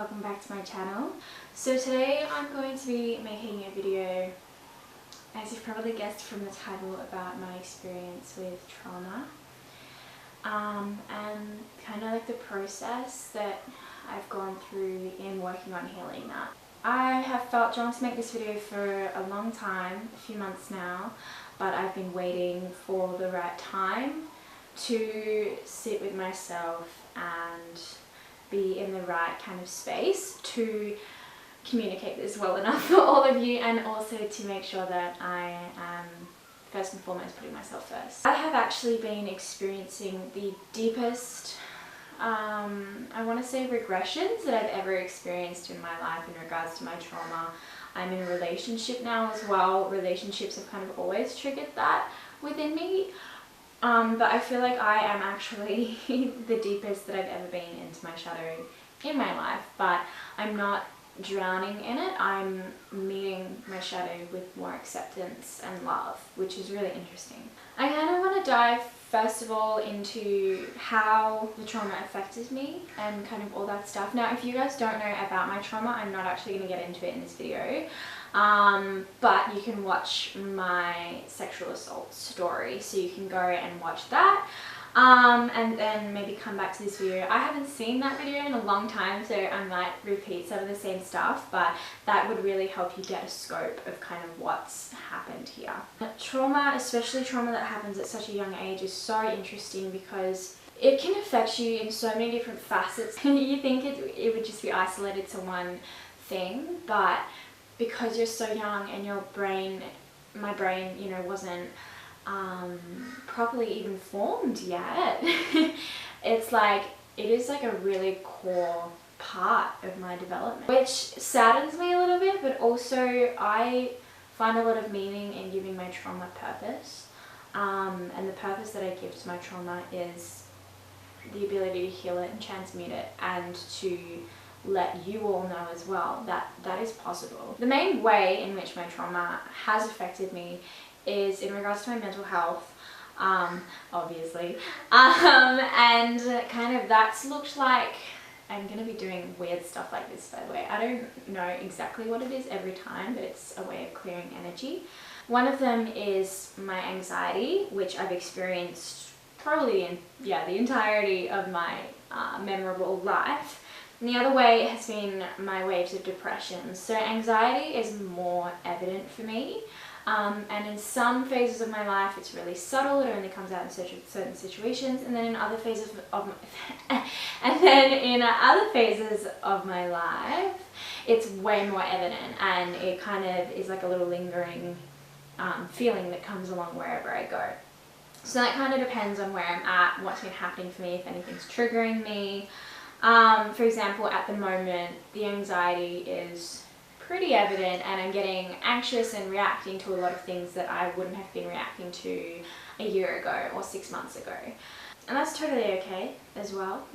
welcome back to my channel. So today I'm going to be making a video, as you've probably guessed from the title, about my experience with trauma and kind of like the process that I've gone through in working on healing that. I have felt drawn to make this video for a long time, a few months now, but I've been waiting for the right time to sit with myself and be in the right kind of space to communicate this well enough for all of you, and also to make sure that I am first and foremost putting myself first. I have actually been experiencing the deepest, I want to say regressions that I've ever experienced in my life in regards to my trauma. I'm in a relationship now as well. Relationships have kind of always triggered that within me. But I feel like I am actually the deepest that I've ever been into my shadow in my life, but I'm not drowning in it. I'm meeting my shadow with more acceptance and love, which is really interesting. I kind of want to dive first of all into how the trauma affected me and kind of all that stuff. Now, if you guys don't know about my trauma, I'm not actually going to get into it in this video. But you can watch my sexual assault story, so you can go and watch that, and then maybe come back to this video. I haven't seen that video in a long time, so I might repeat some of the same stuff, but that would really help you get a scope of kind of what's happened here. Trauma, especially trauma that happens at such a young age, is so interesting because it can affect you in so many different facets. You think it would just be isolated to one thing, but because you're so young and your brain, my brain, you know, wasn't properly even formed yet, it's like, it is like a really core part of my development, which saddens me a little bit, but also I find a lot of meaning in giving my trauma purpose. And the purpose that I give to my trauma is the ability to heal it and transmute it, and to let you all know as well that that is possible. The main way in which my trauma has affected me is in regards to my mental health, obviously, and kind of that's looked like, I'm gonna be doing weird stuff like this, by the way. I don't know exactly what it is every time, but it's a way of clearing energy. One of them is my anxiety, which I've experienced probably in the entirety of my memorable life. And the other way has been my waves of depression. So anxiety is more evident for me, and in some phases of my life it's really subtle. It only comes out in certain situations, and then in other phases of my life it's way more evident, and it kind of is like a little lingering feeling that comes along wherever I go. So that kind of depends on where I'm at, what's been happening for me, if anything's triggering me. For example, at the moment, the anxiety is pretty evident, and I'm getting anxious and reacting to a lot of things that I wouldn't have been reacting to a year ago or 6 months ago. And that's totally okay as well.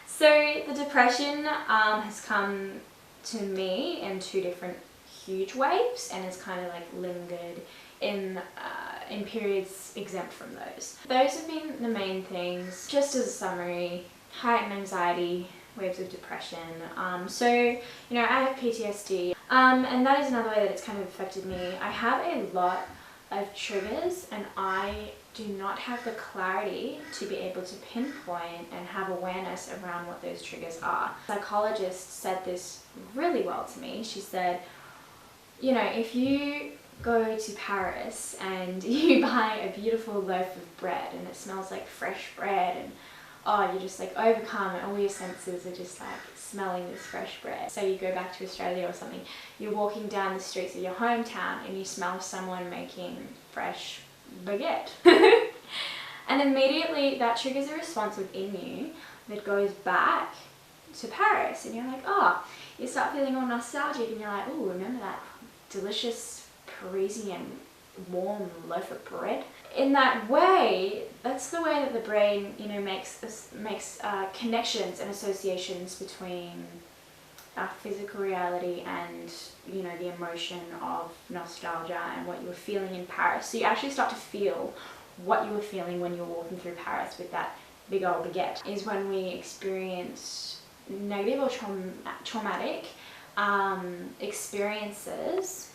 So the depression has come to me in two different huge waves, and it's kind of like lingered in periods exempt from those. Those have been the main things. Just as a summary: heightened anxiety, waves of depression. So, you know, I have PTSD, and that is another way that it's kind of affected me. I have a lot of triggers, and I do not have the clarity to be able to pinpoint and have awareness around what those triggers are. A psychologist said this really well to me. She said, you know, if you go to Paris and you buy a beautiful loaf of bread and it smells like fresh bread, and oh, you're just like overcome, and all your senses are just like smelling this fresh bread. So you go back to Australia or something, you're walking down the streets of your hometown and you smell someone making fresh baguette. And immediately that triggers a response within you that goes back to Paris, and you're like, oh, you start feeling all nostalgic, and you're like, oh, remember that delicious Parisian warm loaf of bread? In that way, that's the way that the brain, you know, makes connections and associations between our physical reality and, you know, the emotion of nostalgia and what you were feeling in Paris. So you actually start to feel what you were feeling when you were walking through Paris with that big old baguette. Is when we experience negative or traumatic experiences,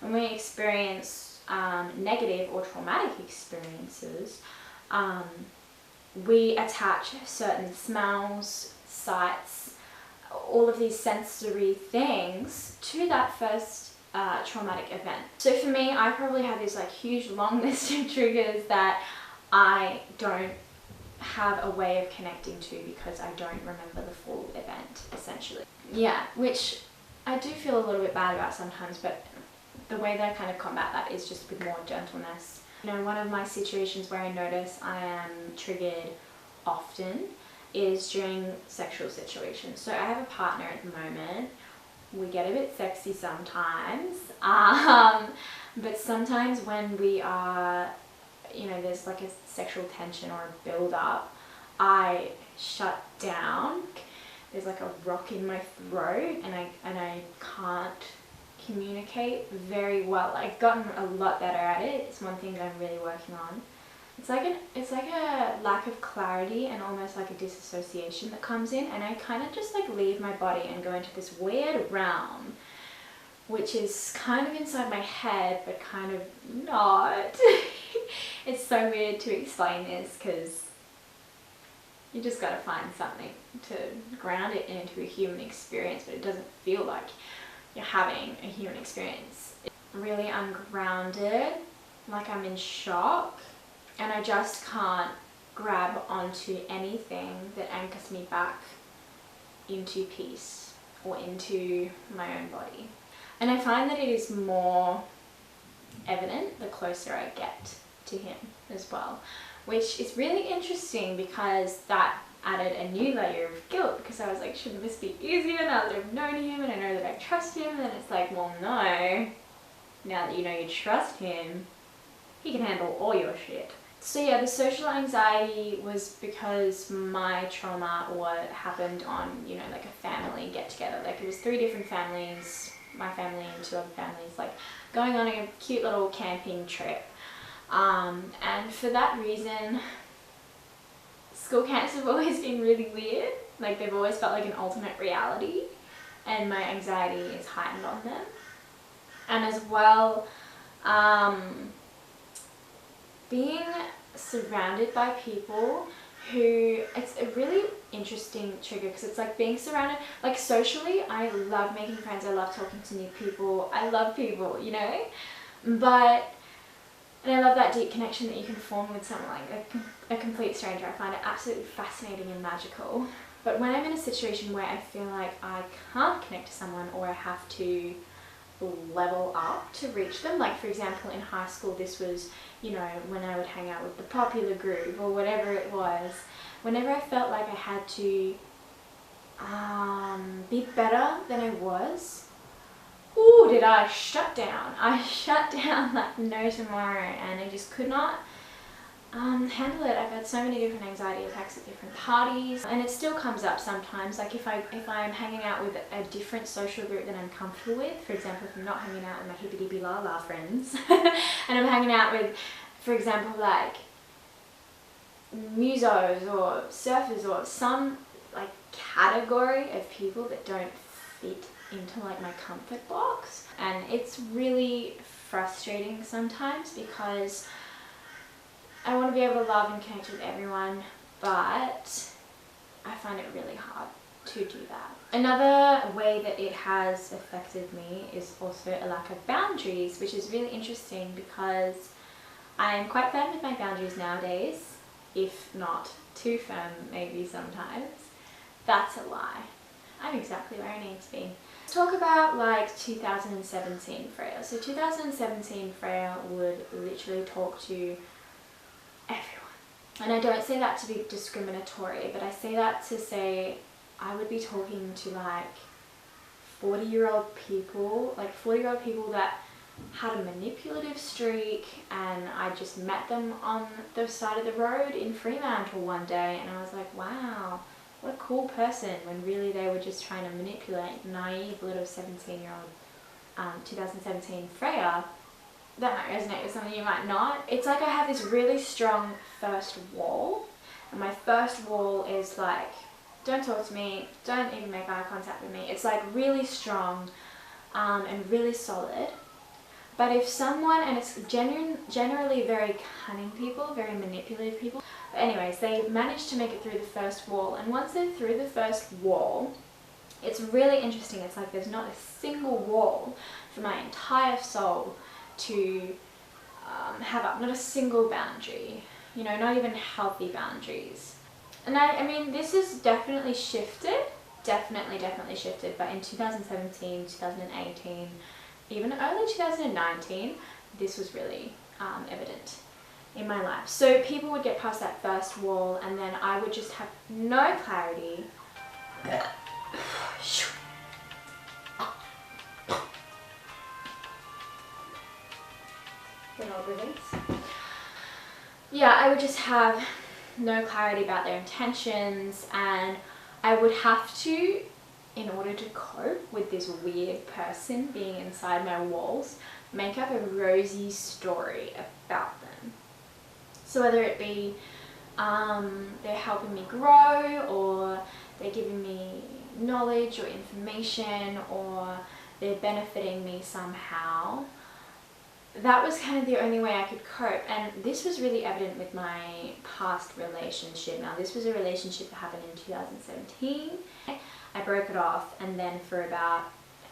when we experience negative or traumatic experiences, we attach certain smells, sights, all of these sensory things to that first traumatic event. So for me, I probably have this like huge long list of triggers that I don't have a way of connecting to because I don't remember the full event, essentially. Yeah, which I do feel a little bit bad about sometimes, but the way that I kind of combat that is just with more gentleness. You know, one of my situations where I notice I am triggered often is during sexual situations. So I have a partner at the moment. We get a bit sexy sometimes, but sometimes when we are, you know, there's like a sexual tension or a build up, I shut down. There's like a rock in my throat and I can't communicate very well. I've gotten a lot better at it. It's one thing that I'm really working on. It's like a lack of clarity and almost like a disassociation that comes in, and I kind of just like leave my body and go into this weird realm, which is kind of inside my head but kind of not. It's so weird to explain this because you just gotta find something to ground it into a human experience, but it doesn't feel like you're having a human experience. It's really ungrounded, like I'm in shock, and I just can't grab onto anything that anchors me back into peace or into my own body. And I find that it is more evident the closer I get to him as well, which is really interesting because that added a new layer of guilt, because I was like, shouldn't this be easier now that I've known him and I know that I trust him? And then it's like, well, no, now that you know you trust him, he can handle all your shit. So yeah, the social anxiety was because my trauma, what happened on, you know, like a family get together. Like it was 3 different families, my family and 2 other families, like going on a cute little camping trip. And for that reason, school camps have always been really weird. Like they've always felt like an alternate reality, and my anxiety is heightened on them. And as well, being surrounded by people who, it's a really interesting trigger because it's like being surrounded, like socially, I love making friends, I love talking to new people, I love people, you know, and I love that deep connection that you can form with someone, like a complete stranger. I find it absolutely fascinating and magical. But when I'm in a situation where I feel like I can't connect to someone, or I have to level up to reach them, like for example in high school, this was, you know, when I would hang out with the popular group or whatever it was, whenever I felt like I had to be better than I was, ooh, did I shut down. I shut down like no tomorrow, and I just could not handle it. I've had so many different anxiety attacks at different parties, and it still comes up sometimes. Like if I'm hanging out with a different social group that I'm comfortable with, for example, if I'm not hanging out with my hippity la la friends and I'm hanging out with, for example, like musos or surfers or some like category of people that don't fit into like my comfort box, and it's really frustrating sometimes because I want to be able to love and connect with everyone, but I find it really hard to do that. Another way that it has affected me is also a lack of boundaries, which is really interesting because I'm quite firm with my boundaries nowadays, if not too firm maybe sometimes. That's a lie. I'm exactly where I need to be. Let's talk about like 2017 Freya. So 2017 Freya would literally talk to everyone. And I don't say that to be discriminatory, but I say that to say I would be talking to like 40-year-old people, like 40-year-old people that had a manipulative streak, and I just met them on the side of the road in Fremantle one day, and I was like, wow, what a cool person, when really they were just trying to manipulate naive little 17-year-old 2017 Freya. That might resonate with some of you, might not. It's like I have this really strong first wall, And my first wall is like, don't talk to me, don't even make eye contact with me. It's like really strong and really solid. But if someone, and it's generally very cunning people, very manipulative people, but anyways, they manage to make it through the first wall, and once they're through the first wall, it's really interesting. It's like there's not a single wall for my entire soul to have up, not a single boundary, you know, not even healthy boundaries. And I mean, this has definitely shifted, definitely shifted, but in 2017, 2018, even early 2019, this was really evident in my life. So people would get past that first wall, and then I would just have no clarity. Yeah, I would just have no clarity about their intentions, and I would have to, in order to cope with this weird person being inside my walls, make up a rosy story about them. So whether it be they're helping me grow, or they're giving me knowledge or information, or they're benefiting me somehow, that was kind of the only way I could cope. And this was really evident with my past relationship. Now, this was a relationship that happened in 2017. I broke it off, and then for about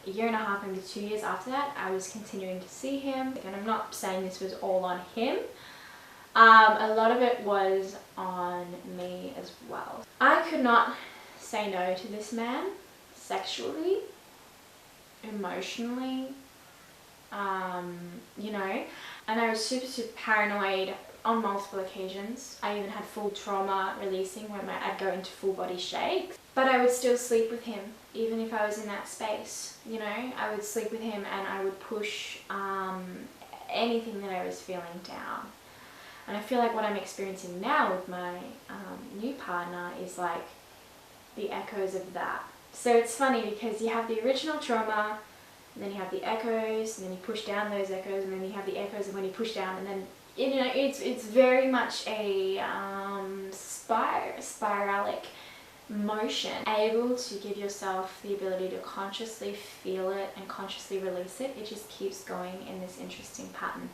a year and a half, maybe 2 years after that, I was continuing to see him. And I'm not saying this was all on him. A lot of it was on me as well. I could not say no to this man sexually, emotionally, you know, and I was super paranoid on multiple occasions. I even had full trauma releasing where I'd go into full body shakes, but I would still sleep with him even if I was in that space, you know. I would sleep with him, and I would push anything that I was feeling down. And I feel like what I'm experiencing now with my new partner is like the echoes of that. So it's funny because you have the original trauma, and then you have the echoes, and then you push down those echoes, and then you have the echoes of when you push down, and then, you know, it's very much a spiralic motion. Able to give yourself the ability to consciously feel it and consciously release it. It just keeps going in this interesting pattern.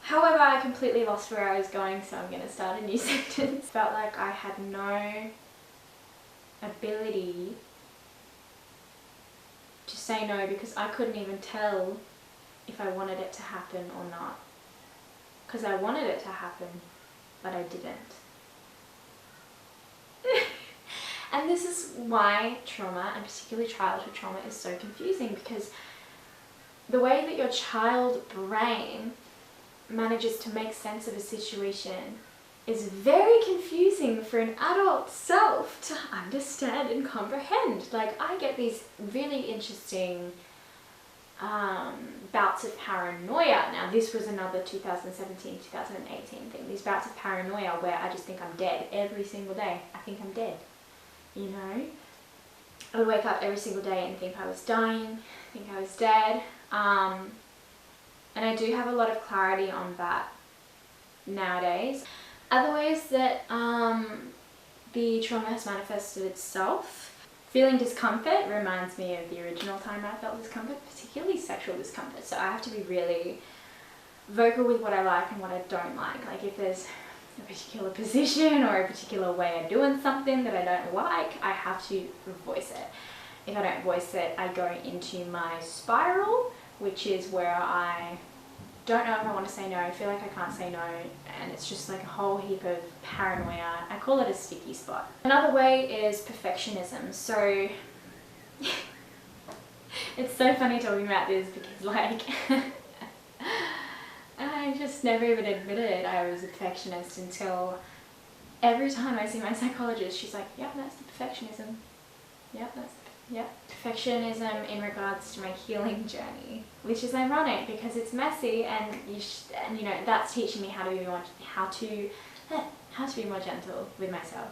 However, I completely lost where I was going, so I'm going to start a new sentence. Felt like I had no ability to say no, because I couldn't even tell if I wanted it to happen or not. Because I wanted it to happen, but I didn't. And this is why trauma, and particularly childhood trauma, is so confusing, because the way that your child brain manages to make sense of a situation is very confusing for an adult self to understand and comprehend. Like, I get these really interesting bouts of paranoia. Now, this was another 2017, 2018 thing. These bouts of paranoia where I just think I'm dead every single day. I think I'm dead, you know? I would wake up every single day and think I was dying, think I was dead. And I do have a lot of clarity on that nowadays. Other ways that the trauma has manifested itself. Feeling discomfort reminds me of the original time I felt discomfort, particularly sexual discomfort. So I have to be really vocal with what I like and what I don't like. Like, if there's a particular position or a particular way of doing something that I don't like, I have to voice it. If I don't voice it, I go into my spiral, which is where I don't know if I want to say no, I feel like I can't say no, and it's just like a whole heap of paranoia. I call it a sticky spot. Another way is perfectionism. So it's so funny talking about this, because like I just never even admitted I was a perfectionist until every time I see my psychologist, she's like, yep, that's the perfectionism. Yep, that's perfectionism in regards to my healing journey, which is ironic because it's messy, and you know, that's teaching me how to be more gentle with myself.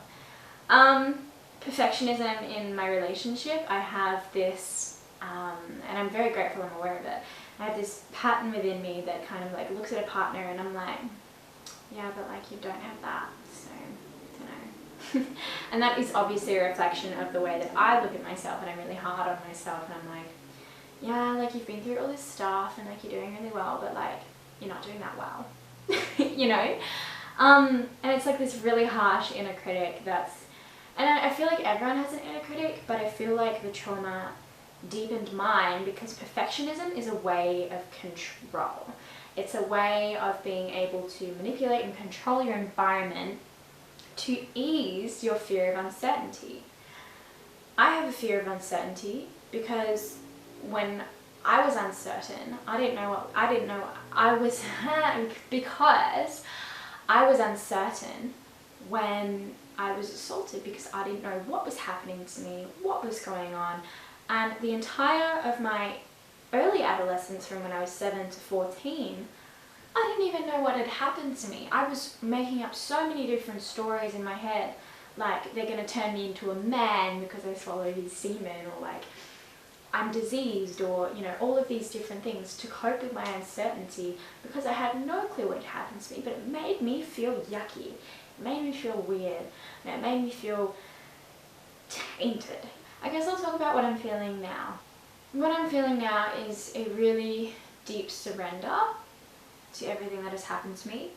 Perfectionism in my relationship, I have this, and I'm very grateful I'm aware of it. I have this pattern within me that kind of like looks at a partner and I'm like, yeah, but like you don't have that, so I don't know. And that is obviously a reflection of the way that I look at myself, and I'm really hard on myself, and I'm like, yeah, like you've been through all this stuff and like you're doing really well, but like you're not doing that well. You know? And it's like this really harsh inner critic and I feel like everyone has an inner critic, but I feel like the trauma deepened mine because perfectionism is a way of control. It's a way of being able to manipulate and control your environment to ease your fear of uncertainty. I have a fear of uncertainty because when I was uncertain, because I was uncertain when I was assaulted, because I didn't know what was happening to me, what was going on. And the entire of my early adolescence, from when I was 7 to 14, I didn't even know what had happened to me. I was making up so many different stories in my head, like they're going to turn me into a man because I swallowed his semen, or like I'm diseased, or you know, all of these different things to cope with my uncertainty, because I had no clue what had happened to me. But it made me feel yucky, it made me feel weird, and it made me feel tainted. I guess I'll talk about what I'm feeling now. What I'm feeling now is a really deep surrender to everything that has happened to me,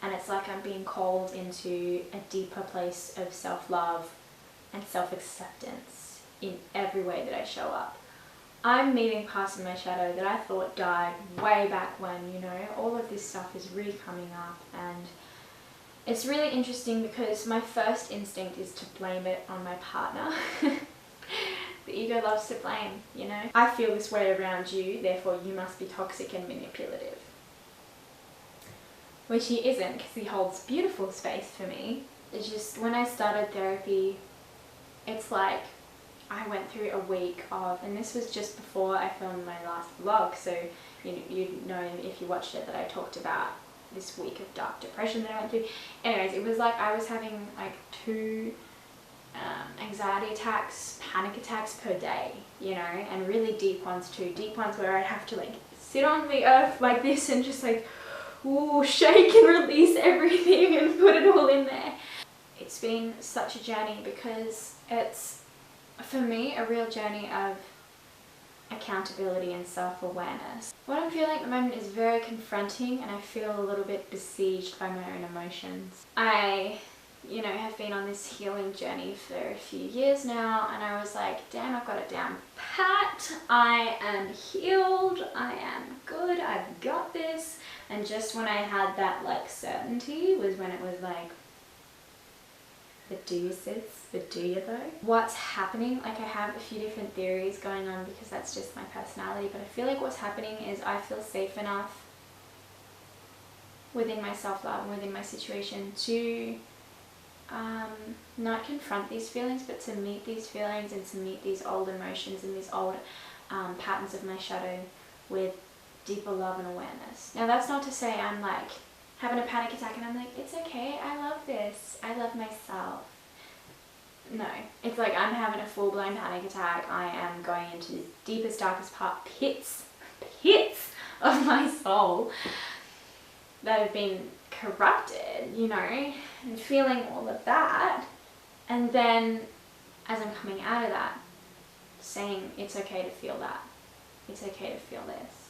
and it's like I'm being called into a deeper place of self-love and self-acceptance in every way that I show up. I'm moving past my shadow that I thought died way back when, you know, all of this stuff is really coming up, and it's really interesting because my first instinct is to blame it on my partner. The ego loves to blame, you know. I feel this way around you, therefore you must be toxic and manipulative. Which he isn't, because he holds beautiful space for me. It's just when I started therapy, it's like I went through a week of, and this was just before I filmed my last vlog, so you'd know if you watched it that I talked about this week of dark depression that I went through. Anyways, it was like I was having like 2 anxiety attacks, panic attacks per day, you know, and really deep ones too. Deep ones where I'd have to like sit on the earth like this and just like, ooh, shake and release everything and put it all in there. It's been such a journey because it's, for me, a real journey of accountability and self-awareness. What I'm feeling at the moment is very confronting, and I feel a little bit besieged by my own emotions. I, you know, have been on this healing journey for a few years now, and I was like, damn, I've got it down pat. I am healed. I am good. I've got this. And just when I had that like certainty was when it was like, but do you sis? But do you though? What's happening, like I have a few different theories going on because that's just my personality, but I feel like what's happening is I feel safe enough within my self-love and within my situation to not confront these feelings, but to meet these feelings and to meet these old emotions and these old patterns of my shadow with deeper love and awareness. Now that's not to say I'm like having a panic attack and I'm like, it's okay, I love this, I love myself. No, it's like I'm having a full-blown panic attack. I am going into the deepest, darkest pits of my soul that have been corrupted, you know, and feeling all of that. And then as I'm coming out of that, saying it's okay to feel that. It's okay to feel this.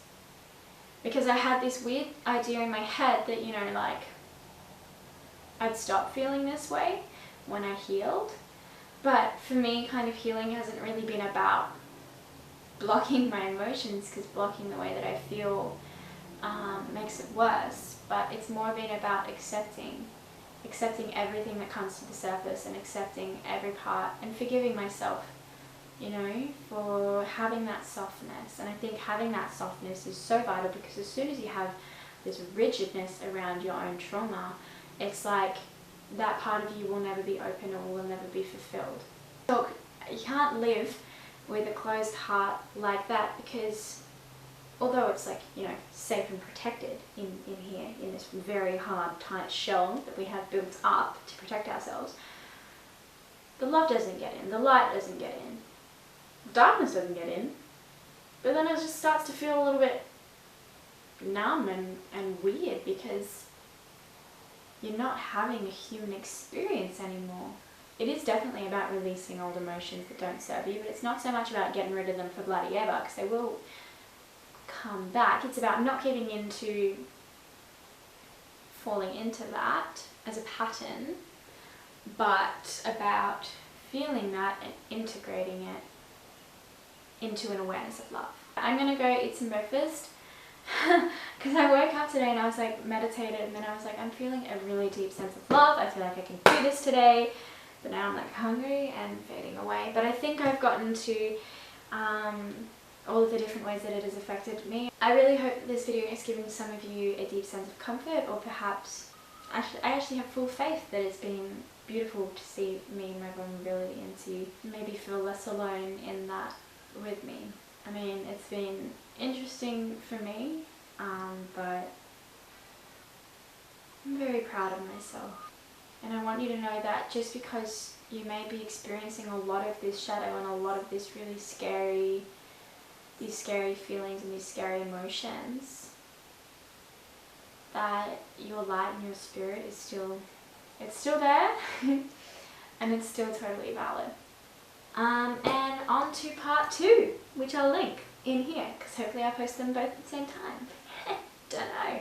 Because I had this weird idea in my head that, you know, like I'd stop feeling this way when I healed. But for me, kind of healing hasn't really been about blocking my emotions, because blocking the way that I feel makes it worse. But it's more been about accepting everything that comes to the surface, and accepting every part, and forgiving myself, you know, for having that softness. And I think having that softness is so vital, because as soon as you have this rigidness around your own trauma, it's like that part of you will never be open or will never be fulfilled. Look, you can't live with a closed heart like that, because although it's like, you know, safe and protected in here, in this very hard, tight shell that we have built up to protect ourselves, the love doesn't get in, the light doesn't get in, darkness doesn't get in, but then it just starts to feel a little bit numb and weird, because you're not having a human experience anymore. it is definitely about releasing old emotions that don't serve you, but it's not so much about getting rid of them for bloody ever, because they will come back. It's about not giving into falling into that as a pattern, but about feeling that and integrating it into an awareness of love. I'm gonna go eat some breakfast because I woke up today and I was like meditated, and then I was like, I'm feeling a really deep sense of love. I feel like I can do this today, but now I'm like hungry and fading away. But I think I've gotten to all of the different ways that it has affected me. I really hope that this video has given some of you a deep sense of comfort, or perhaps I actually have full faith that it's been beautiful to see me in my vulnerability and to maybe feel less alone in that with me. I mean, it's been interesting for me, but I'm very proud of myself. And I want you to know that just because you may be experiencing a lot of this shadow and a lot of this really scary, these scary feelings and these scary emotions, that your light and your spirit is still, it's still there and it's still totally valid. And on to part 2, which I'll link in here, because hopefully I'll post them both at the same time. Don't know.